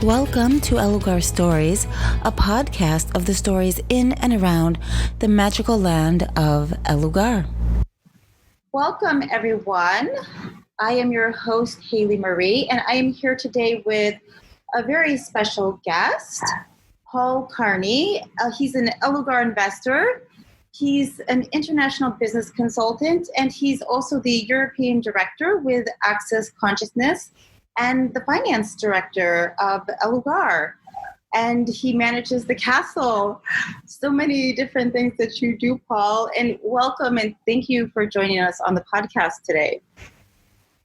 Welcome to Lugar Stories, a podcast of the stories in and around the magical land of Lugar. Welcome, everyone. I am your host, Haley Marie, and I am here today with a very special guest, Paul Kearney. He's an Lugar investor. He's an international business consultant, and he's also the European director with Access Consciousness and the finance director of Lugar. And he manages the castle. So many different things that you do, Paul. And welcome and thank you for joining us on the podcast today.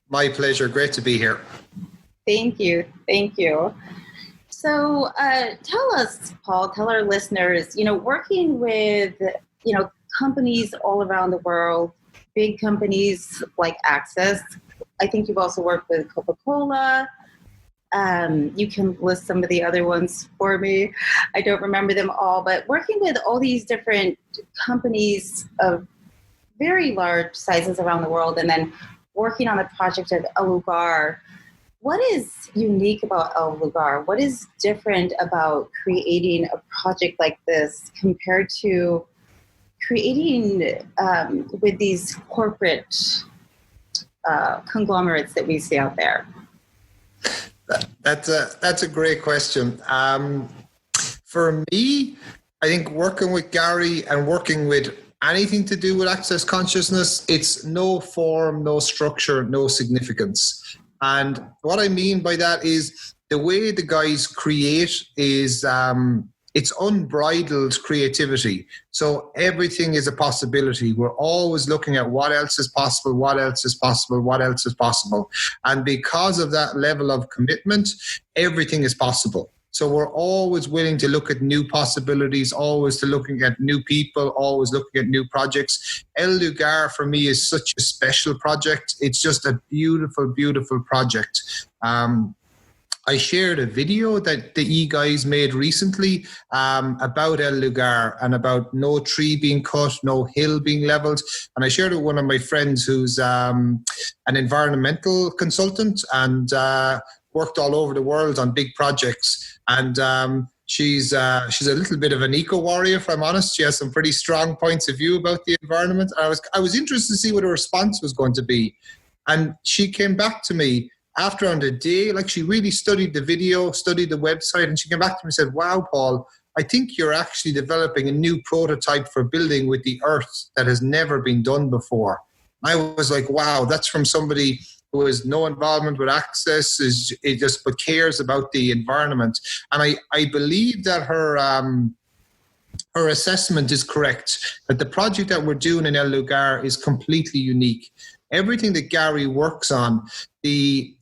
My pleasure. Great to be here. Thank you. Thank you. So tell us, Paul, tell our listeners, working with, companies all around the world, big companies like Access. I think you've also worked with Coca-Cola. You can list some of the other ones for me. I don't remember them all, but working with all these different companies of very large sizes around the world and then working on the project of Lugar. What is unique about Lugar? What is different about creating a project like this compared to creating with these corporate conglomerates that we see out there? That's a great question. For me, I think working with Gary and working with anything to do with access consciousness, it's no form, no structure, no significance. And what I mean by that is the way the guys create is it's unbridled creativity. So everything is a possibility. We're always looking at what else is possible, what else is possible, what else is possible. And because of that level of commitment, everything is possible. So we're always willing to look at new possibilities, always to looking at new people, always looking at new projects. Lugar for me is such a special project. It's just a beautiful, beautiful project. I shared a video that the E-Guys made recently about Lugar and about no tree being cut, no hill being leveled. And I shared it with one of my friends who's an environmental consultant and worked all over the world on big projects. And she's a little bit of an eco-warrior, if I'm honest. She has some pretty strong points of view about the environment. I was interested to see what her response was going to be. And she came back to me after on the day, like she really studied the video, studied the website, and she came back to me and said, wow, Paul, I think you're actually developing a new prototype for building with the earth that has never been done before. I was like, wow, that's from somebody who has no involvement with access, but cares about the environment. And I believe that her assessment is correct, that the project that we're doing in Lugar is completely unique. Everything that Gary works on,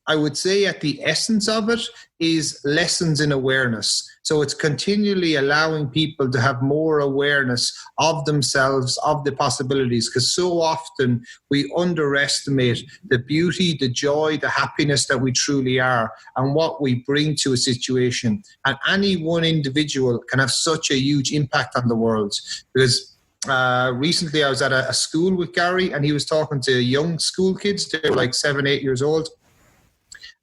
I would say at the essence of it is lessons in awareness. So it's continually allowing people to have more awareness of themselves, of the possibilities, because so often we underestimate the beauty, the joy, the happiness that we truly are and what we bring to a situation. And any one individual can have such a huge impact on the world. Because recently I was at a school with Gary and he was talking to young school kids. They were like 7, 8 years old.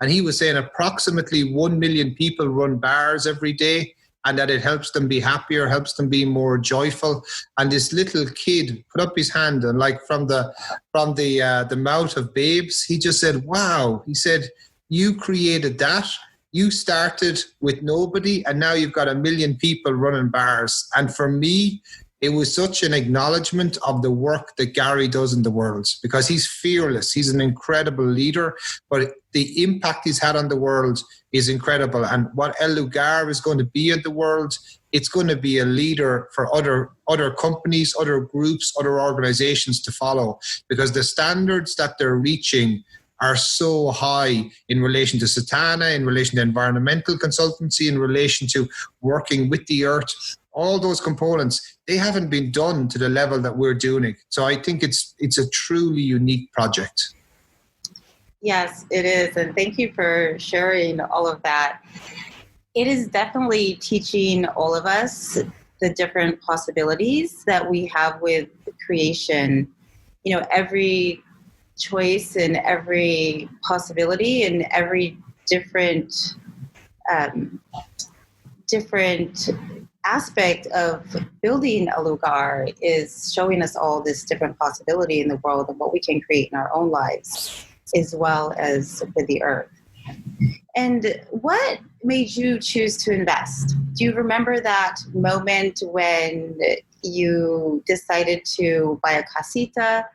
And he was saying approximately 1 million people run bars every day and that it helps them be happier, helps them be more joyful. And this little kid put up his hand and like from the mouth of babes, he just said, wow. He said, you created that. You started with nobody and now you've got 1 million people running bars. And for me, it was such an acknowledgement of the work that Gary does in the world because he's fearless. He's an incredible leader, but the impact he's had on the world is incredible. And what Lugar is going to be in the world, it's going to be a leader for other companies, other groups, other organizations to follow because the standards that they're reaching are so high in relation to Satana, in relation to environmental consultancy, in relation to working with the earth. All those components, they haven't been done to the level that we're doing it. So I think it's a truly unique project. Yes, it is. And thank you for sharing all of that. It is definitely teaching all of us the different possibilities that we have with creation. Every choice and every possibility and every different different aspect of building a lugar is showing us all this different possibility in the world of what we can create in our own lives, as well as with the earth. And what made you choose to invest? Do you remember that moment when you decided to buy a casita,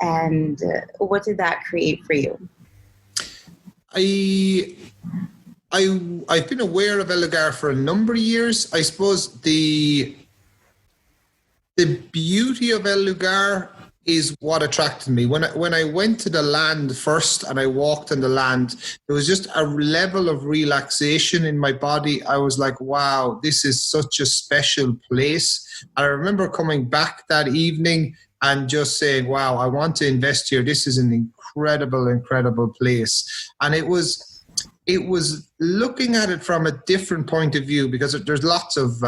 and what did that create for you? I've been aware of El Lugar for a number of years. I suppose the beauty of El Lugar is what attracted me. When I went to the land first and I walked on the land, there was just a level of relaxation in my body. I was like, wow, this is such a special place. I remember coming back that evening and just saying, wow, I want to invest here. This is an incredible place. And it was looking at it from a different point of view, because there's lots of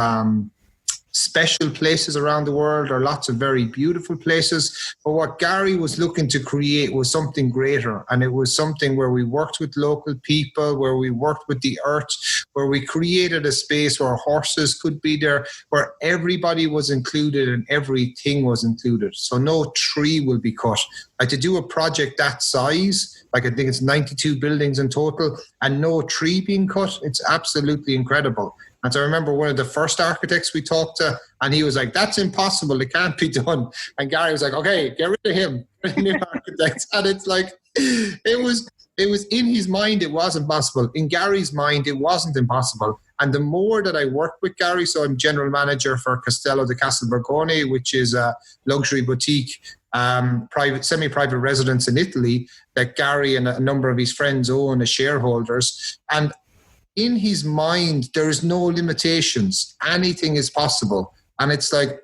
special places around the world, or lots of very beautiful places. But what Gary was looking to create was something greater. And it was something where we worked with local people, where we worked with the earth, where we created a space where horses could be there, where everybody was included and everything was included. So no tree will be cut. Like, to do a project that size, like I think it's 92 buildings in total, and no tree being cut, it's absolutely incredible. And so I remember one of the first architects we talked to, and he was like, that's impossible, it can't be done. And Gary was like, okay, get rid of him, new architects. And it's like, it was in his mind, it wasn't possible. In Gary's mind, it wasn't impossible. And the more that I worked with Gary, so I'm general manager for Castello di Castelbergone, which is a luxury boutique, semi-private residence in Italy that Gary and a number of his friends own as shareholders. And in his mind, there's no limitations. Anything is possible. And it's like,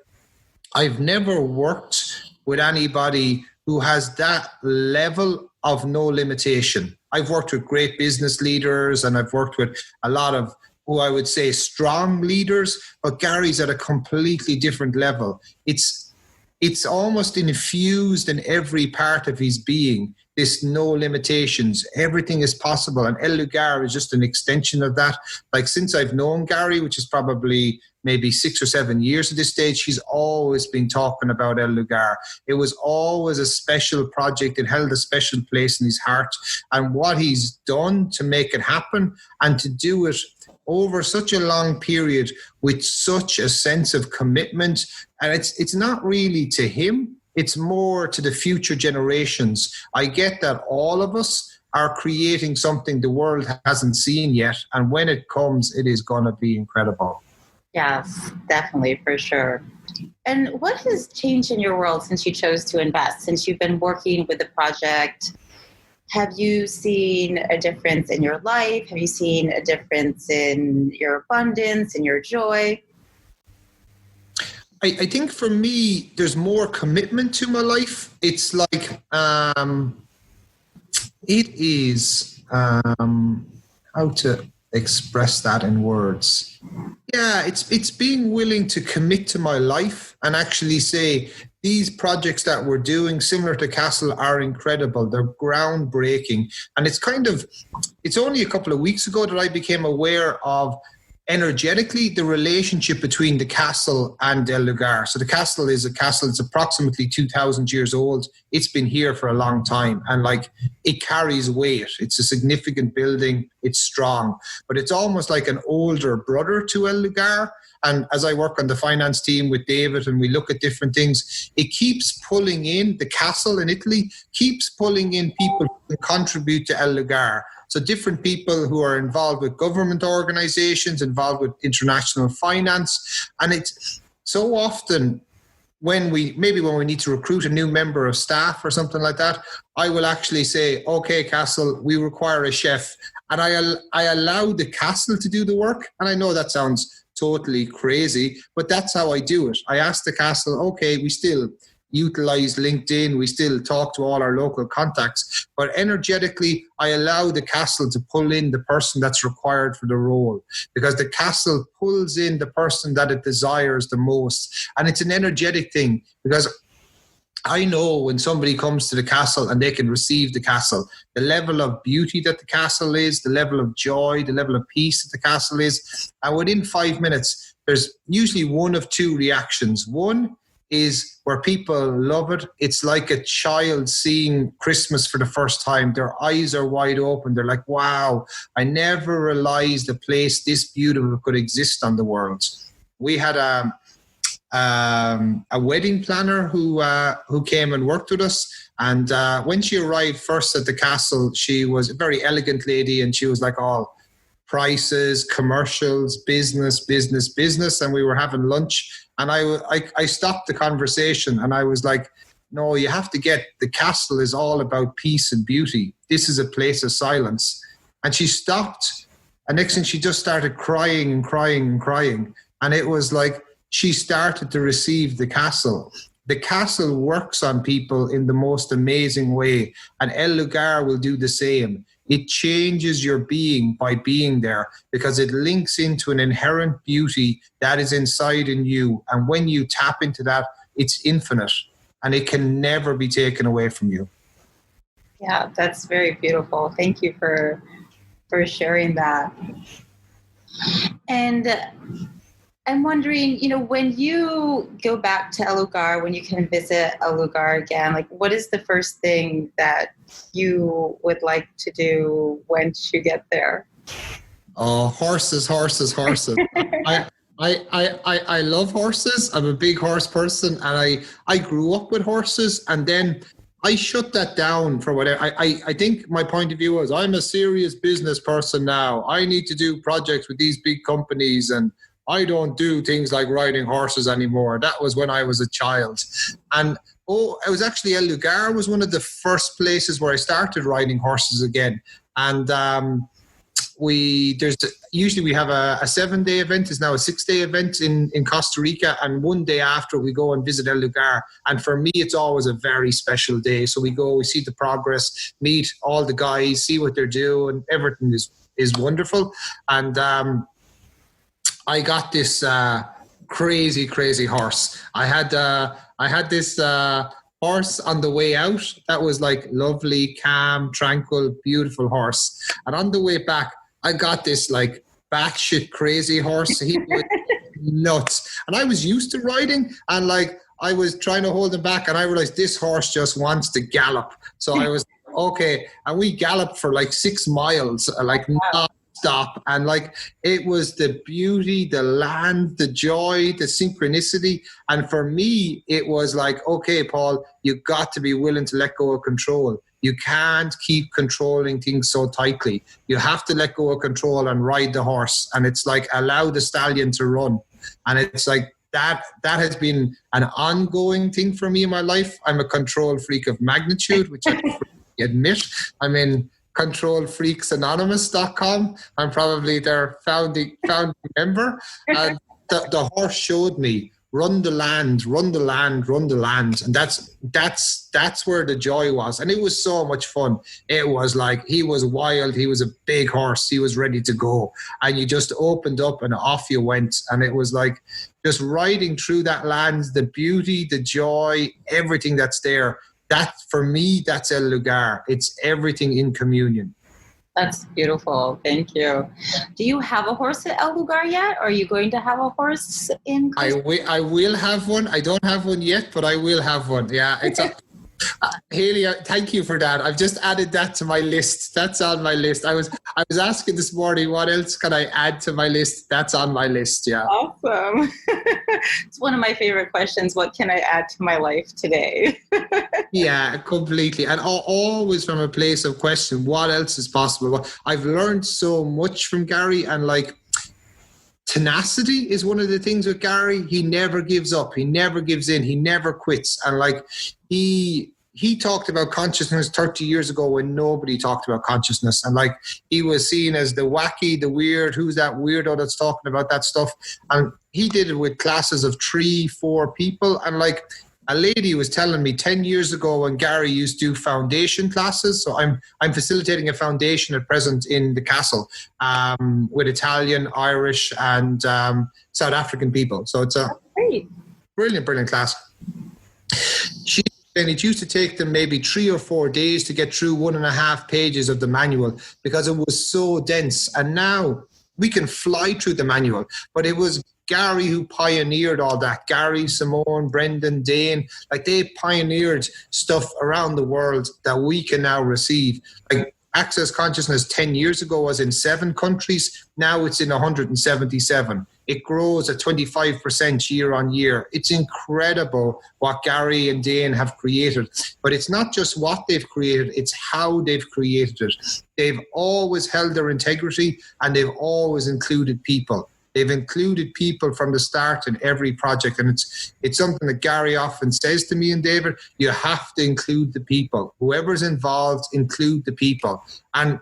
I've never worked with anybody who has that level of no limitation. I've worked with great business leaders, and I've worked with a lot of who I would say strong leaders, but Gary's at a completely different level. It's almost infused in every part of his being, this no limitations, everything is possible. And El Lugar is just an extension of that. Like, since I've known Gary, which is probably maybe 6 or 7 years at this stage, he's always been talking about El Lugar. It was always a special project. It held a special place in his heart. And what he's done to make it happen, and to do it over such a long period with such a sense of commitment. And it's not really to him, it's more to the future generations. I get that all of us are creating something the world hasn't seen yet. And when it comes, it is going to be incredible. Yes, definitely, for sure. And what has changed in your world since you chose to invest, since you've been working with the project? Have you seen a difference in your life? Have you seen a difference in your abundance and your joy? I think for me, there's more commitment to my life. It's like, it is, how to express that in words. Yeah, it's being willing to commit to my life and actually say, these projects that we're doing, similar to Castle, are incredible. They're groundbreaking. And it's only a couple of weeks ago that I became aware of energetically the relationship between the castle and El Lugar. So the castle is a castle. It's approximately 2,000 years old. It's been here for a long time, and like, it carries weight. It's a significant building. It's strong, but it's almost like an older brother to El Lugar. And as I work on the finance team with David and we look at different things, it keeps pulling in, the castle in Italy keeps pulling in people who contribute to El Lugar. So different people who are involved with government organizations, involved with international finance. And it's so often when we need to recruit a new member of staff or something like that, I will actually say, okay, Castle, we require a chef. And I allow the castle to do the work. And I know that sounds totally crazy, but that's how I do it. I ask the castle, okay, we still utilize LinkedIn, we still talk to all our local contacts, but energetically I allow the castle to pull in the person that's required for the role, because the castle pulls in the person that it desires the most. And it's an energetic thing, because I know when somebody comes to the castle and they can receive the castle, the level of beauty that the castle is, the level of joy, the level of peace that the castle is. And within 5 minutes, there's usually one of two reactions. One is where people love it. It's like a child seeing Christmas for the first time. Their eyes are wide open. They're like, wow, I never realized a place this beautiful could exist on the world. We had a wedding planner who came and worked with us. And when she arrived first at the castle, she was a very elegant lady, and she was like all prices, commercials, business. And we were having lunch, and I stopped the conversation, and I was like, no, you have to get, the castle is all about peace and beauty. This is a place of silence. And she stopped, and next thing she just started crying and crying and crying. And it was like, she started to receive the castle. The castle works on people in the most amazing way, and El Lugar will do the same. It changes your being by being there, because it links into an inherent beauty that is inside in you. And when you tap into that, it's infinite, and it can never be taken away from you. Yeah, that's very beautiful. Thank you for sharing that. And I'm wondering, when you go back to El Lugar, when you can visit El Lugar again, like, what is the first thing that you would like to do once you get there? Oh, horses. I love horses. I'm a big horse person, and I grew up with horses, and then I shut that down for whatever. I think my point of view was, I'm a serious business person now. I need to do projects with these big companies, and I don't do things like riding horses anymore. That was when I was a child. And it was actually El Lugar was one of the first places where I started riding horses again. And usually we have a 7-day event. It's now a 6-day event in Costa Rica, and one day after we go and visit El Lugar. And for me, it's always a very special day. So we go, we see the progress, meet all the guys, see what they're doing. Everything is wonderful. And I got this crazy horse. I had this horse on the way out that was like lovely, calm, tranquil, beautiful horse. And on the way back, I got this like batshit crazy horse. He was nuts. And I was used to riding, and like I was trying to hold him back, and I realized this horse just wants to gallop. So I was okay. And we galloped for like 6 miles, like stop, and like it was the beauty, the land, the joy, the synchronicity. And for me, it was like, okay, Paul, you got to be willing to let go of control. You can't keep controlling things so tightly. You have to let go of control and ride the horse. And it's like, allow the stallion to run. And it's like that has been an ongoing thing for me in my life. I'm a control freak of magnitude, which I admit. I'm in controlfreaksanonymous.com. I'm probably their founding member. And the horse showed me, run the land. And that's where the joy was. And it was so much fun. It was like, he was wild. He was a big horse. He was ready to go. And you just opened up and off you went. And it was like just riding through that land, the beauty, the joy, everything that's there. That, for me, that's El Lugar. It's everything in communion. That's beautiful. Thank you. Do you have a horse at El Lugar yet? Or are you going to have a horse in Costa Rica? I will have one. I don't have one yet, but I will have one. Yeah, it's Haley, thank you for that. I've just added that to my list. That's on my list. I was asking this morning, what else can I add to my list? That's on my list, yeah. Awesome. It's one of my favorite questions. What can I add to my life today? Yeah, completely. And always from a place of question, what else is possible? I've learned so much from Gary, and like, tenacity is one of the things with Gary. He never gives up. He never gives in. He never quits. And like, he talked about consciousness 30 years ago when nobody talked about consciousness. And like, he was seen as the wacky, the weird, who's that weirdo that's talking about that stuff? And he did it with classes of 3-4 people. And like, a lady was telling me 10 years ago when Gary used to do foundation classes. So I'm facilitating a foundation at present in the castle with Italian, Irish, and South African people. So it's a brilliant class. She and it used to take them maybe 3 or 4 days to get through 1.5 pages of the manual because it was so dense. And now we can fly through the manual, but it was Gary who pioneered all that. Gary, Simone, Brendan, Dane, like they pioneered stuff around the world that we can now receive. Like Access Consciousness 10 years ago was in 7 countries. Now it's in 177. It grows at 25% year on year. It's incredible what Gary and Dane have created. But it's not just what they've created, it's how they've created it. They've always held their integrity and they've always included people. They've included people from the start in every project. And it's something that Gary often says to me and David, you have to include the people. Whoever's involved, include the people. And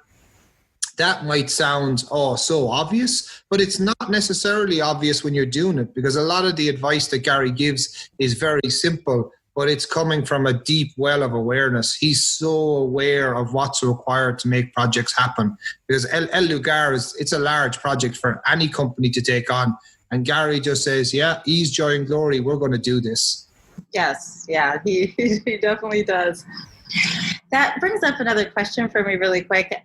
that might sound, so obvious, but it's not necessarily obvious when you're doing it, because a lot of the advice that Gary gives is very simple, but it's coming from a deep well of awareness. He's so aware of what's required to make projects happen, because El Lugar it's a large project for any company to take on. And Gary just says, yeah, ease, joy and glory. We're going to do this. Yes. Yeah, he definitely does. That brings up another question for me really quick.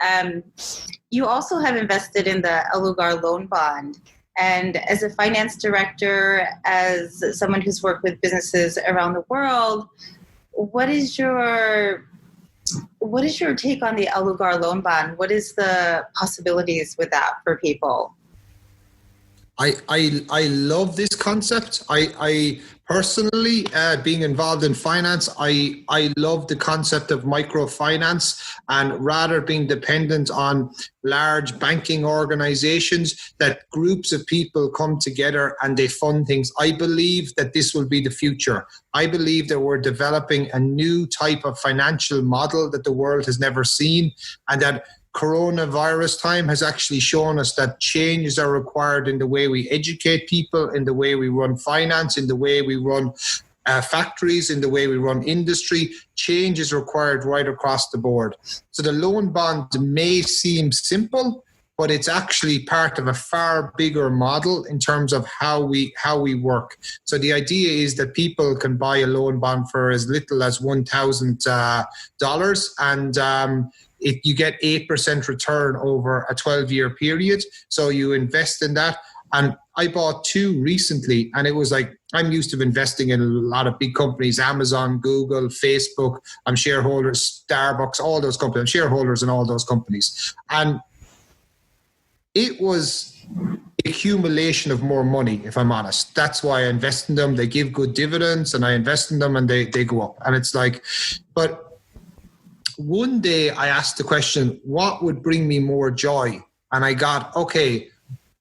You also have invested in the El Lugar loan bond. And as a finance director, as someone who's worked with businesses around the world, what is your take on the El Lugar loan bond? What is the possibilities with that for people? I love this concept. I personally, being involved in finance, I love the concept of microfinance, and rather being dependent on large banking organizations, that groups of people come together and they fund things. I believe that this will be the future. I believe that we're developing a new type of financial model that the world has never seen, and that coronavirus time has actually shown us that changes are required in the way we educate people, in the way we run finance, in the way we run factories, in the way we run industry. Change is required right across the board. So the loan bond may seem simple, but it's actually part of a far bigger model in terms of how we work. So the idea is that people can buy a loan bond for as little as $1,000, and you get 8% return over a 12-year period. So you invest in that. And I bought 2 recently, and it was like, I'm used to investing in a lot of big companies, Amazon, Google, Facebook. I'm shareholders, Starbucks, all those companies. I'm shareholders in all those companies. And it was accumulation of more money, if I'm honest. That's why I invest in them. They give good dividends, and I invest in them and they go up. And it's like, but one day I asked the question, what would bring me more joy? And I got, okay,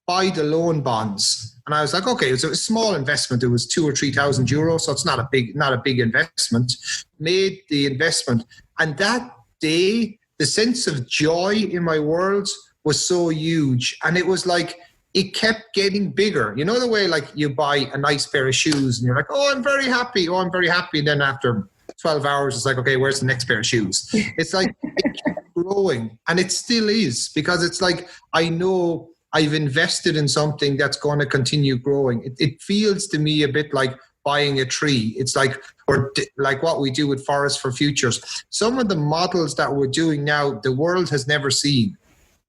buy the loan bonds. And I was like, okay, it's a small investment. It was 2,000 or 3,000 euros. So it's not a big investment. Made the investment. And that day, the sense of joy in my world was so huge. And it was like, it kept getting bigger. You know the way like you buy a nice pair of shoes and you're like, oh, I'm very happy. Oh, I'm very happy. And then after 12 hours, it's like, okay, where's the next pair of shoes? It's like, it kept growing, and it still is, because it's like, I know I've invested in something that's going to continue growing. It feels to me a bit like buying a tree. It's like, or like what we do with Forests for Futures. Some of the models that we're doing now, the world has never seen.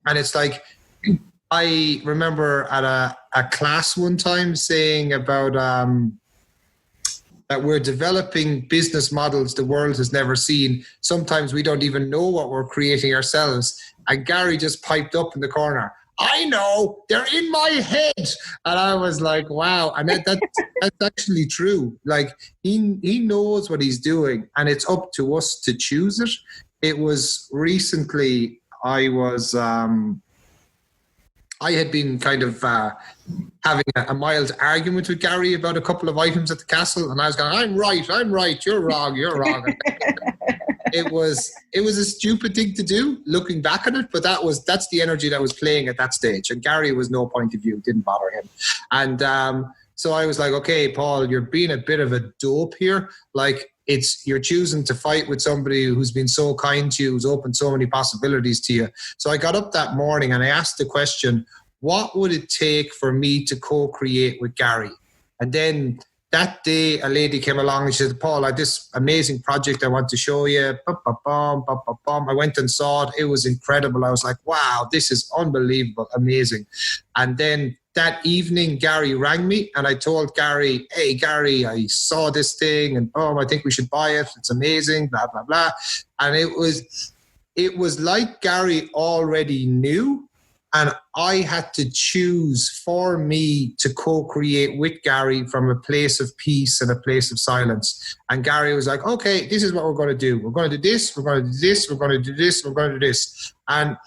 And it's like, I remember at a class one time saying about that we're developing business models the world has never seen. Sometimes we don't even know what we're creating ourselves. And Gary just piped up in the corner, I know, they're in my head. And I was like, wow. And that's actually true. Like he knows what he's doing, and it's up to us to choose it. It was recently, I had been kind of having a mild argument with Gary about a couple of items at the castle, and I was going, I'm right, you're wrong. It was a stupid thing to do, looking back at it, but that's the energy that was playing at that stage. And Gary was no point of view, didn't bother him. And so I was like, okay, Paul, you're being a bit of a dope here. Like, you're choosing to fight with somebody who's been so kind to you, who's opened so many possibilities to you. So I got up that morning and I asked the question, what would it take for me to co-create with Gary? And then that day, a lady came along and she said, Paul, I have this amazing project I want to show you. I went and saw it. It was incredible. I was like, wow, this is unbelievable, amazing. And then that evening, Gary rang me and I told Gary, hey, Gary, I saw this thing and I think we should buy it. It's amazing, blah, blah, blah. And it was like Gary already knew. And I had to choose for me to co-create with Gary from a place of peace and a place of silence. And Gary was like, okay, this is what we're going to do. We're going to do this. We're going to do this. We're going to do this. We're going to do this. And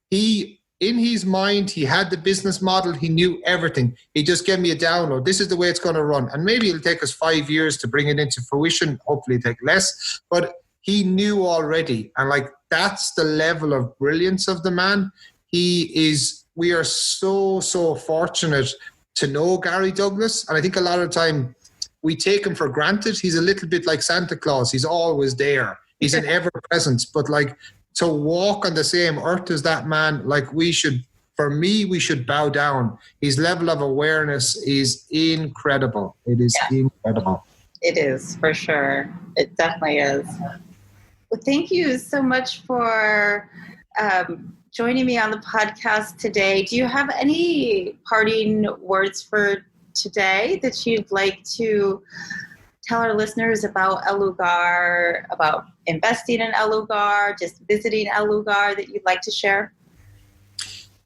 he, in his mind, he had the business model. He knew everything. He just gave me a download. This is the way it's going to run. And maybe it'll take us 5 years to bring it into fruition. Hopefully it'll take less. But he knew already. And like, that's the level of brilliance of the man. We are so fortunate to know Gary Douglas. And I think a lot of the time we take him for granted. He's a little bit like Santa Claus. He's always there. He's an ever presence. But like, to walk on the same earth as that man, like we should bow down. His level of awareness is incredible. It is incredible. It is, for sure. It definitely is. Well, thank you so much for joining me on the podcast today. Do you have any parting words for today that you'd like to tell our listeners about El Lugar, about investing in El Lugar, just visiting El Lugar that you'd like to share?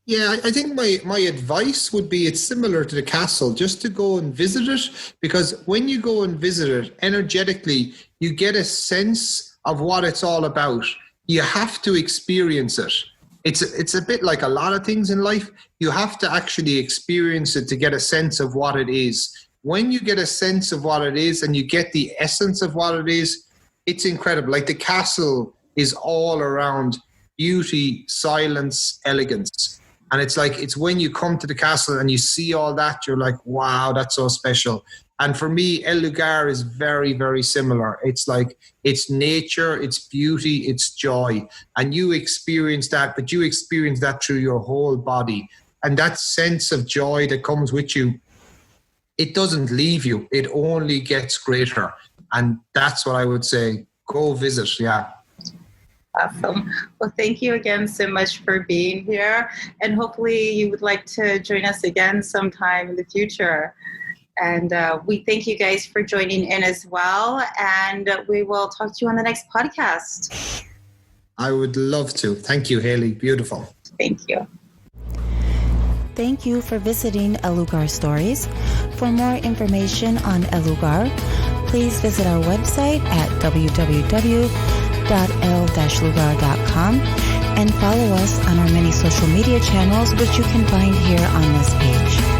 Yeah, I think my advice would be it's similar to the castle, just to go and visit it, because when you go and visit it, energetically, you get a sense of what it's all about. You have to experience it. It's a bit like a lot of things in life. You have to actually experience it to get a sense of what it is. When you get a sense of what it is and you get the essence of what it is, it's incredible. Like the castle is all around beauty, silence, elegance. And it's like, it's when you come to the castle and you see all that, you're like, wow, that's so special. And for me, El Lugar is very, very similar. It's like, it's nature, it's beauty, it's joy. And you experience that, but you experience that through your whole body. And that sense of joy that comes with you, it doesn't leave you. It only gets greater. And that's what I would say. Go visit, yeah. Awesome. Well, thank you again so much for being here. And hopefully you would like to join us again sometime in the future. And we thank you guys for joining in as well. And we will talk to you on the next podcast. I would love to. Thank you, Haley. Beautiful. Thank you. Thank you for visiting El Lugar Stories. For more information on El Lugar, please visit our website at www.el-lugar.com and follow us on our many social media channels, which you can find here on this page.